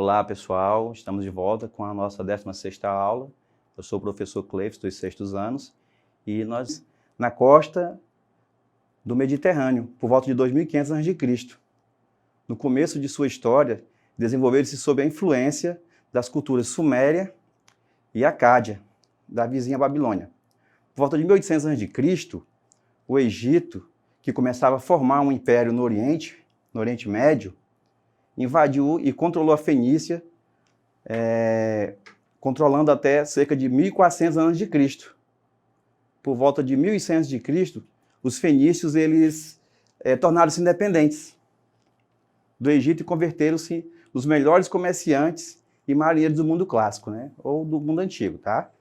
Olá, pessoal. Estamos de volta com a nossa 16ª aula. Eu sou o professor Cleves, dos 6º anos, e nós na costa do Mediterrâneo, por volta de 2500 a.C. No começo de sua história, desenvolveram-se sob a influência das culturas suméria e acádia, da vizinha Babilônia. Por volta de 1800 a.C., o Egito, que começava a formar um império no Oriente Médio, invadiu e controlou a Fenícia, controlando até cerca de 1400 a.C. Por volta de 1100 a.C., os fenícios tornaram-se independentes do Egito e converteram-se nos melhores comerciantes e marinheiros do mundo clássico, né? Ou do mundo antigo, tá?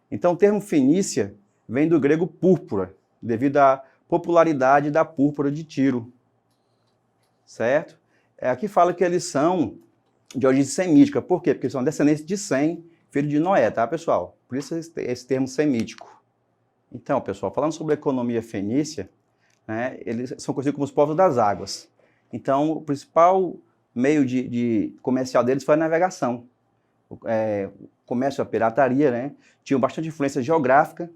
Então o termo Fenícia vem do grego púrpura, devido à popularidade da púrpura de Tiro, certo? Aqui fala que eles são de origem semítica. Por quê? Porque eles são descendentes de Sem, filho de Noé, tá, pessoal? Por isso esse termo semítico. Então, pessoal, falando sobre a economia fenícia, né, eles são conhecidos como os povos das águas. Então, o principal meio de comercial deles foi a navegação. O comércio, a pirataria, né? Tinham bastante influência geográfica,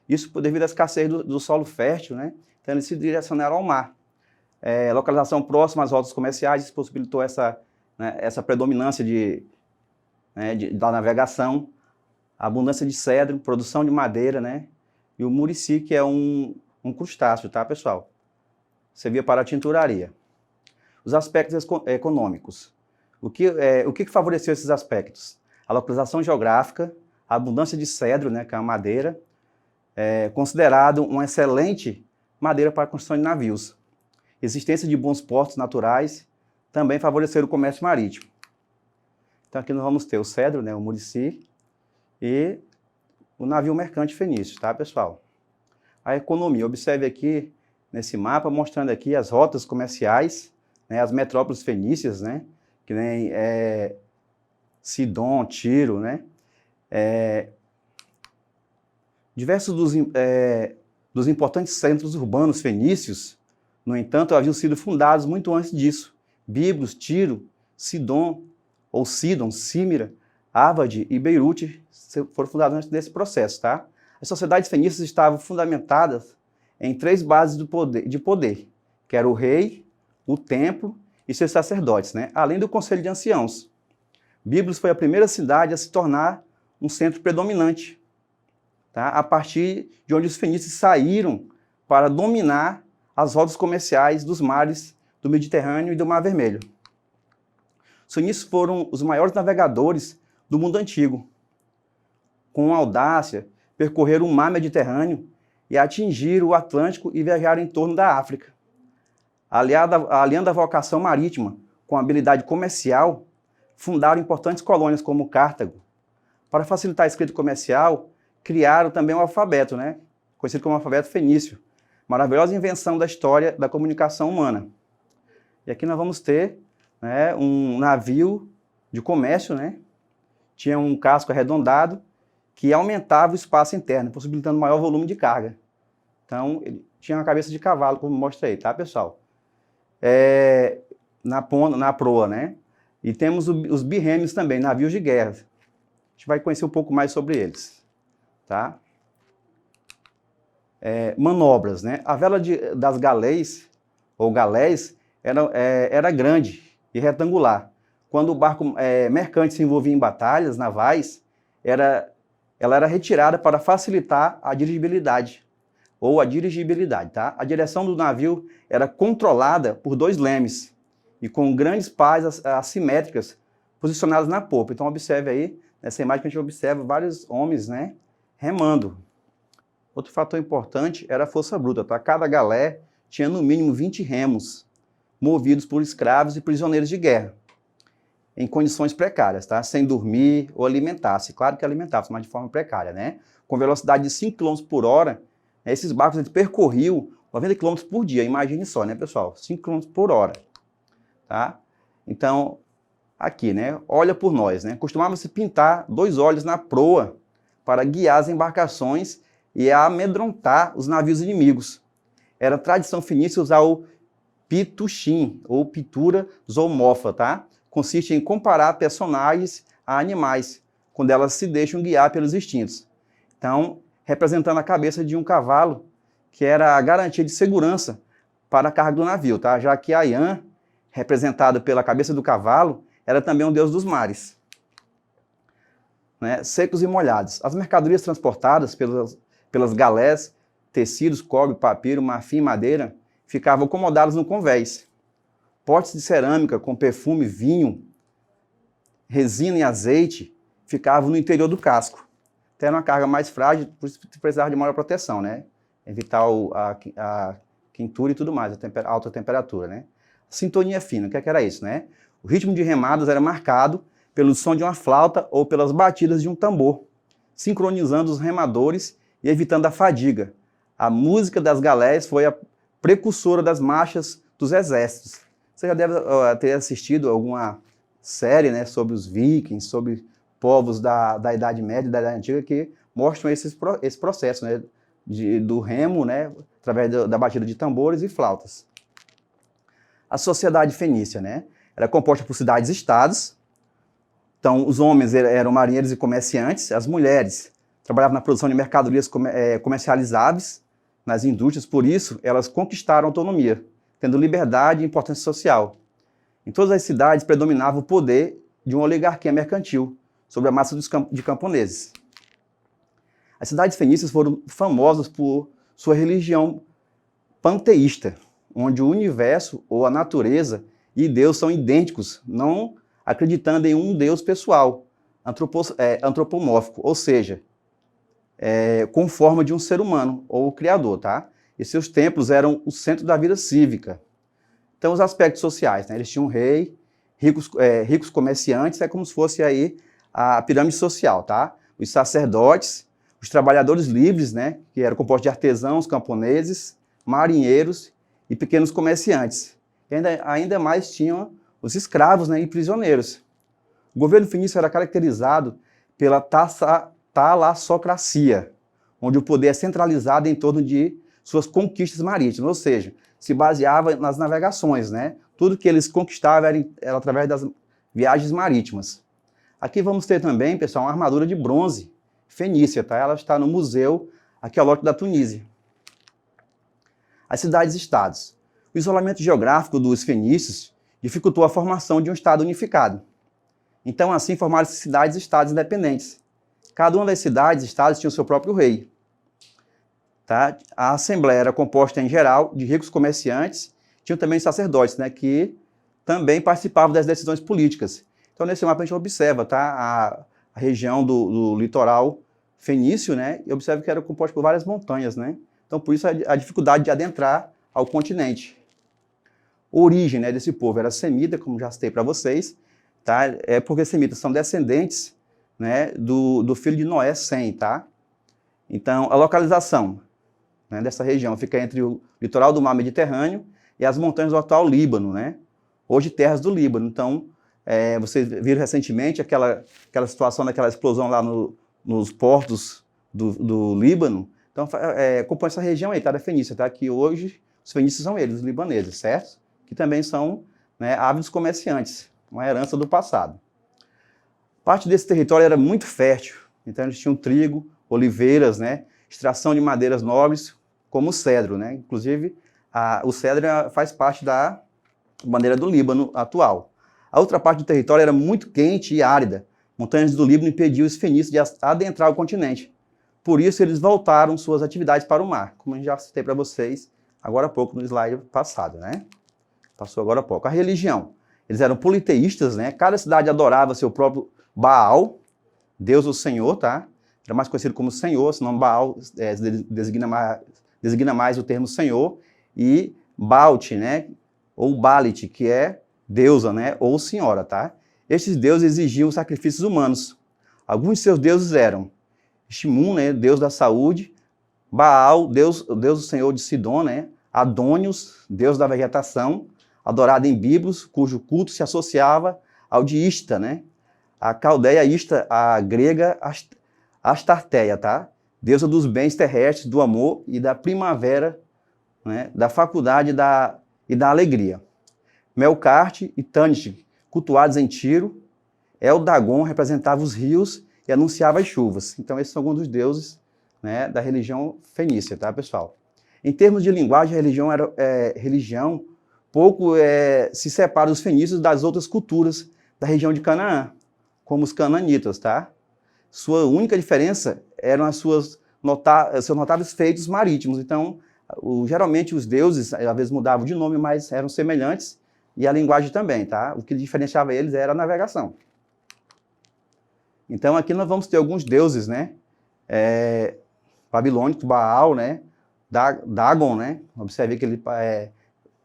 isso devido à escassez do solo fértil, né? Então, eles se direcionaram ao mar. Localização próxima às rotas comerciais, isso possibilitou essa predominância da navegação, a abundância de cedro, produção de madeira, né? E o murici, que é um crustáceo, tá, pessoal? Servia para a tinturaria. Os aspectos econômicos. O que favoreceu esses aspectos? A localização geográfica, a abundância de cedro, né, que é a madeira, considerado uma excelente madeira para a construção de navios. Existência de bons portos naturais também favoreceram o comércio marítimo. Então aqui nós vamos ter o cedro, né, o murici, e o navio mercante fenício, tá, pessoal? A economia, observe aqui nesse mapa, mostrando aqui as rotas comerciais, né, as metrópoles fenícias, né, que nem Sidom, Tiro, né, diversos dos importantes centros urbanos fenícios, no entanto, haviam sido fundados muito antes disso. Biblos, Tiro, Sidom, ou Sidon, Símira, Ávade e Beirute foram fundados antes desse processo, tá? As sociedades fenícias estavam fundamentadas em 3 bases de poder, que era o rei, o templo e seus sacerdotes, né? Além do conselho de anciãos. Biblos foi a primeira cidade a se tornar um centro predominante, tá? A partir de onde os fenícios saíram para dominar as rotas comerciais dos mares do Mediterrâneo e do Mar Vermelho. Os fenícios foram os maiores navegadores do mundo antigo. Com audácia, percorreram o mar Mediterrâneo e atingiram o Atlântico e viajaram em torno da África. Aliando a vocação marítima com a habilidade comercial, fundaram importantes colônias como Cartago. Para facilitar a escrita comercial, criaram também o alfabeto, né? Conhecido como alfabeto fenício. Maravilhosa invenção da história da comunicação humana. E aqui nós vamos ter, né, um navio de comércio, né? Tinha um casco arredondado que aumentava o espaço interno, possibilitando maior volume de carga. Então, ele tinha uma cabeça de cavalo, como mostra aí, tá, pessoal? Na proa, né? E temos os birrêmios também, navios de guerra. A gente vai conhecer um pouco mais sobre eles, tá? Manobras, né? A vela das galés, ou galés, era grande e retangular. Quando o barco mercante se envolvia em batalhas navais, ela era retirada para facilitar a dirigibilidade, ou a dirigibilidade, tá? A direção do navio era controlada por 2 lemes, e com grandes pás assimétricas posicionadas na popa. Então observe aí, nessa imagem que a gente observa vários homens, né, remando. Outro fator importante era a força bruta, tá? Cada galé tinha no mínimo 20 remos, movidos por escravos e prisioneiros de guerra, em condições precárias, tá? Sem dormir ou alimentar-se. Claro que alimentavam-se, mas de forma precária, né? Com velocidade de 5 km por hora, esses barcos percorriam 90 km por dia. Imagine só, né, pessoal? 5 km por hora, tá? Então, aqui, né? Olha por nós, né? Costumava-se pintar 2 olhos na proa para guiar as embarcações e a amedrontar os navios inimigos. Era tradição fenícia usar o pituxim, ou pintura zoomorfa, tá? consiste em comparar personagens a animais, quando elas se deixam guiar pelos instintos. Então, representando a cabeça de um cavalo, que era a garantia de segurança para a carga do navio, tá? Já que Ayan, representado pela cabeça do cavalo, era também um deus dos mares. Né? Secos e molhados. As mercadorias transportadas pelas galés, tecidos, cobre, papiro, marfim e madeira, ficavam acomodadas no convés. Potes de cerâmica com perfume, vinho, resina e azeite ficavam no interior do casco. Então, era uma carga mais frágil, por isso precisava de maior proteção, né? Evitar a quentura e tudo mais, a alta temperatura, né? Sintonia fina, o que era isso, né? O ritmo de remadas era marcado pelo som de uma flauta ou pelas batidas de um tambor, sincronizando os remadores e evitando a fadiga. A música das galés foi a precursora das marchas dos exércitos. Você já deve ter assistido alguma série, né, sobre os vikings, sobre povos da Idade Média, da Idade Antiga, que mostram esse processo, né, do remo, né, através da batida de tambores e flautas. A sociedade fenícia, né, era composta por cidades-estados. Então, os homens eram marinheiros e comerciantes, as mulheres trabalhavam na produção de mercadorias comercializáveis nas indústrias, por isso elas conquistaram autonomia, tendo liberdade e importância social. Em todas as cidades predominava o poder de uma oligarquia mercantil sobre a massa de camponeses. As cidades fenícias foram famosas por sua religião panteísta, onde o universo ou a natureza e Deus são idênticos, não acreditando em um Deus pessoal, antropomórfico, ou seja, com forma de um ser humano, ou o Criador, tá? E seus templos eram o centro da vida cívica. Então, os aspectos sociais, né? Eles tinham um rei, ricos comerciantes, é como se fosse aí a pirâmide social, tá? Os sacerdotes, os trabalhadores livres, né? Que eram compostos de artesãos, camponeses, marinheiros e pequenos comerciantes. E ainda mais tinham os escravos, né? E prisioneiros. O governo fenício era caracterizado pela talassocracia, onde o poder é centralizado em torno de suas conquistas marítimas, ou seja, se baseava nas navegações, né? Tudo que eles conquistavam era através das viagens marítimas. Aqui vamos ter também, pessoal, uma armadura de bronze fenícia, tá? Ela está no Museu Arqueológico da Tunísia. As cidades-estados. O isolamento geográfico dos fenícios dificultou a formação de um estado unificado. Então, assim, formaram-se cidades-estados independentes. Cada uma das cidades-estados tinha o seu próprio rei. Tá? A Assembleia era composta, em geral, de ricos comerciantes, tinham também sacerdotes, né, que também participavam das decisões políticas. Então, nesse mapa a gente observa, tá, a região do litoral fenício, né, e observa que era composta por várias montanhas, né? Então, por isso a dificuldade de adentrar ao continente. A origem, né, desse povo era semita, como já citei para vocês, tá? É porque os semitas são descendentes, né, do filho de Noé, Sem, tá? Então, a localização, né, dessa região fica entre o litoral do mar Mediterrâneo e as montanhas do atual Líbano, né? Hoje terras do Líbano. Então, vocês viram recentemente aquela situação daquela explosão lá nos portos do Líbano. Então, compõe essa região aí, tá, da Fenícia, tá? Que hoje os fenícios são eles, os libaneses, certo? Que também são, né, ávidos comerciantes, uma herança do passado. Parte desse território era muito fértil, então eles tinham trigo, oliveiras, né, extração de madeiras nobres, como o cedro, né? Inclusive, o cedro faz parte da bandeira do Líbano atual. A outra parte do território era muito quente e árida. Montanhas do Líbano impediam os fenícios de adentrar o continente. Por isso, eles voltaram suas atividades para o mar, como eu já citei para vocês agora há pouco no slide passado, né? Passou agora há pouco. A religião. Eles eram politeístas, né? Cada cidade adorava seu próprio Baal, Deus o Senhor, tá? Era mais conhecido como Senhor, senão Baal designa mais o termo Senhor, e Baalt, né? Ou Balit, que é deusa, né? Ou senhora, tá? Estes deuses exigiam sacrifícios humanos. Alguns de seus deuses eram Shimun, né? Deus da saúde, Baal, Deus do Senhor de Sidom, né? Adônios, Deus da vegetação, adorado em Biblos, cujo culto se associava ao de Ista, né? A caldeia Ista, a grega Astarteia, tá? Deusa dos bens terrestres, do amor e da primavera, né? Da faculdade e da alegria. Melkarte e Tanit, cultuados em Tiro. El-Dagon representava os rios e anunciava as chuvas. Então, esses são alguns dos deuses, né, da religião fenícia, tá, pessoal? Em termos de linguagem, a religião pouco se separa dos fenícios das outras culturas da região de Canaã, como os cananitas, tá? Sua única diferença eram seus notáveis feitos marítimos. Então, geralmente os deuses, às vezes mudavam de nome, mas eram semelhantes, e a linguagem também, tá? O que diferenciava eles era a navegação. Então, aqui nós vamos ter alguns deuses, né? Babilônico, Baal, né? Dagon, né? Observe que ele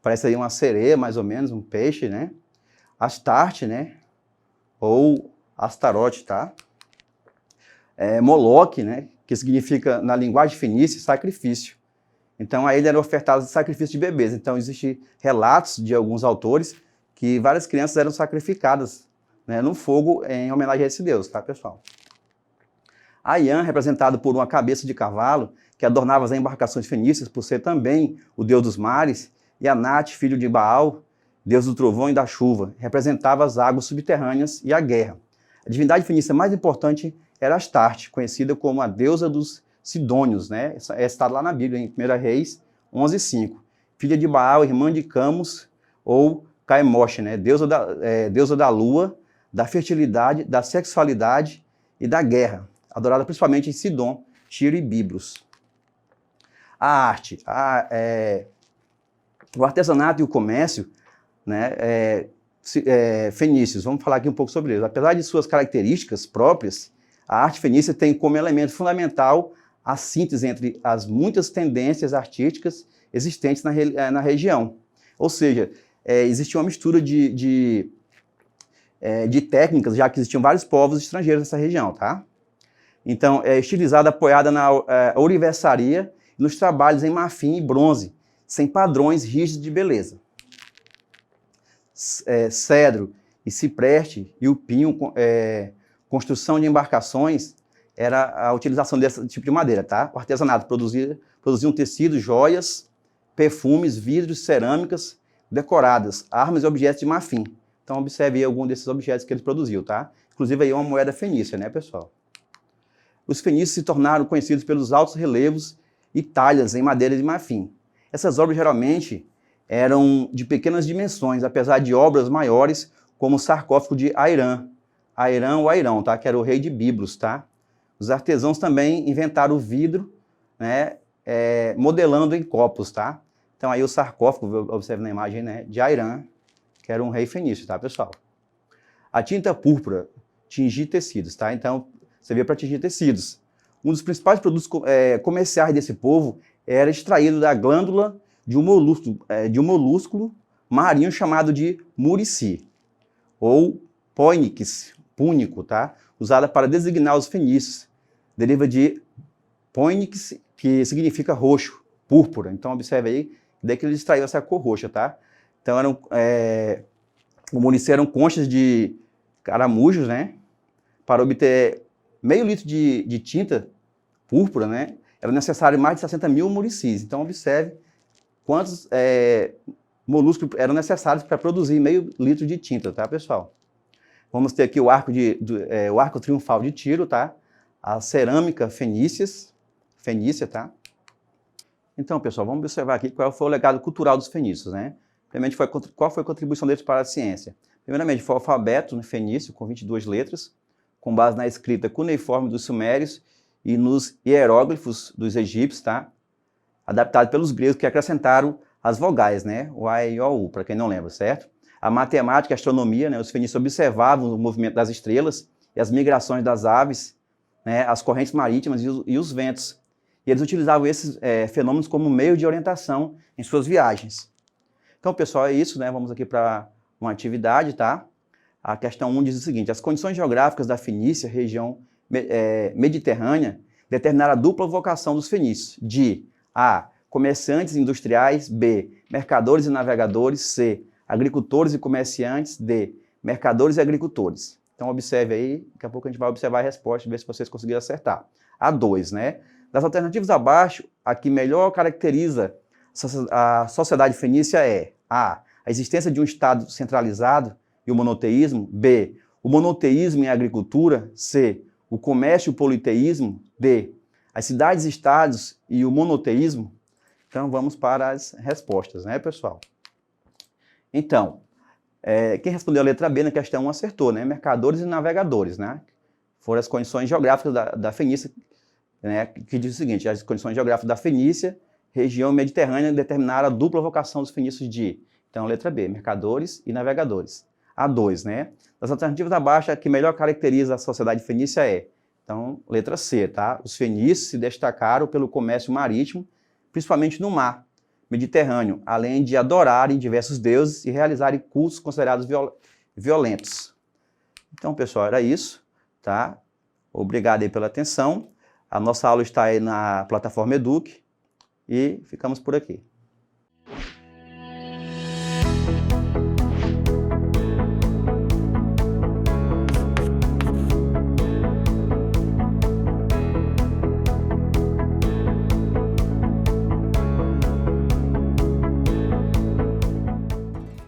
parece aí uma sereia, mais ou menos, um peixe, né? Astarte, né? Ou Astarote, tá? Moloque, né? Que significa, na linguagem fenícia, sacrifício. Então, a ele eram ofertados sacrifícios de bebês. Então, existem relatos de alguns autores que várias crianças eram sacrificadas, né, no fogo em homenagem a esse deus, tá, pessoal? Ayan, representado por uma cabeça de cavalo, que adornava as embarcações fenícias por ser também o deus dos mares, e Anat, filho de Baal, deus do trovão e da chuva, representava as águas subterrâneas e a guerra. A divindade fenícia mais importante era Astarte, conhecida como a deusa dos Sidônios, né? É citado lá na Bíblia, em 1 Reis 11:5. Filha de Baal, irmã de Camus, ou Caimoche, né? Deusa da lua, da fertilidade, da sexualidade e da guerra, adorada principalmente em Sidom, Tiro e Biblos. A arte, o artesanato e o comércio, né, fenícios, vamos falar aqui um pouco sobre eles. Apesar de suas características próprias, a arte fenícia tem como elemento fundamental a síntese entre as muitas tendências artísticas existentes na região. Ou seja, existia uma mistura de técnicas, já que existiam vários povos estrangeiros nessa região, tá? Então, é estilizada, apoiada na ourivesaria, nos trabalhos em marfim e bronze, sem padrões rígidos de beleza. Cedro e cipreste e o pinho, construção de embarcações, era a utilização desse tipo de madeira, tá? O artesanato produziam tecidos, joias, perfumes, vidros, cerâmicas decoradas, armas e objetos de marfim. Então, observe aí algum desses objetos que eles produziam, tá? Inclusive aí uma moeda fenícia, né, pessoal? Os fenícios se tornaram conhecidos pelos altos relevos e talhas em madeira de marfim. Essas obras geralmente eram de pequenas dimensões, apesar de obras maiores, como o sarcófago de Airã ou Airão, tá? Que era o rei de Biblos, tá? Os artesãos também inventaram o vidro, né? Modelando em copos, tá? Então aí o sarcófago, observe na imagem, né? De Airã, que era um rei fenício, tá, pessoal? A tinta púrpura tingia tecidos, tá? Então, servia para tingir tecidos. Um dos principais produtos comerciais desse povo era extraído da glândula de um molúsculo marinho chamado de murici, ou púnico, tá? Usada para designar os fenícios. Deriva de pônix, que significa roxo, púrpura. Então, observe aí, daí que ele extraiu essa cor roxa, tá? Então, o murici eram conchas de caramujos, né? Para obter meio litro de tinta púrpura, né? Era necessário mais de 60 mil muricis. Então, observe quantos molúsculos eram necessários para produzir meio litro de tinta, tá, pessoal? Vamos ter aqui o arco triunfal de Tiro, tá? A cerâmica fenícia, tá? Então, pessoal, vamos observar aqui qual foi o legado cultural dos fenícios, né? Primeiramente, qual foi a contribuição deles para a ciência? Primeiramente, foi o alfabeto, né, fenício, com 22 letras, com base na escrita cuneiforme dos sumérios e nos hieróglifos dos egípcios, tá? Adaptado pelos gregos, que acrescentaram as vogais, né? O A, E, I, O, U, para quem não lembra, certo? A matemática, a astronomia, né? Os fenícios observavam o movimento das estrelas e as migrações das aves, né? As correntes marítimas e os ventos. E eles utilizavam esses fenômenos como meio de orientação em suas viagens. Então, pessoal, é isso, né? Vamos aqui para uma atividade, tá? A questão 1 diz o seguinte: as condições geográficas da Fenícia, região mediterrânea, determinaram a dupla vocação dos fenícios, de A, comerciantes industriais, B, mercadores e navegadores, C, agricultores e comerciantes, D, mercadores e agricultores. Então, observe aí, daqui a pouco a gente vai observar a resposta e ver se vocês conseguiram acertar. A2, né? Das alternativas abaixo, a que melhor caracteriza a sociedade fenícia é A, a existência de um Estado centralizado e o monoteísmo. B, o monoteísmo em agricultura. C, o comércio e o politeísmo. D, as cidades-estados e o monoteísmo. Então, vamos para as respostas, né, pessoal? Então, quem respondeu a letra B na questão 1 acertou, né? Mercadores e navegadores, né? Foram as condições geográficas da Fenícia, né? Que diz o seguinte: as condições geográficas da Fenícia, região mediterrânea, determinaram a dupla vocação dos fenícios de... Então, letra B, mercadores e navegadores. A 2, né? Das alternativas abaixo, a que melhor caracteriza a sociedade fenícia é... Então, letra C, tá? Os fenícios se destacaram pelo comércio marítimo, principalmente no mar Mediterrâneo, além de adorarem diversos deuses e realizarem cultos considerados violentos. Então, pessoal, era isso, tá? Obrigado aí pela atenção. A nossa aula está aí na plataforma Eduque e ficamos por aqui.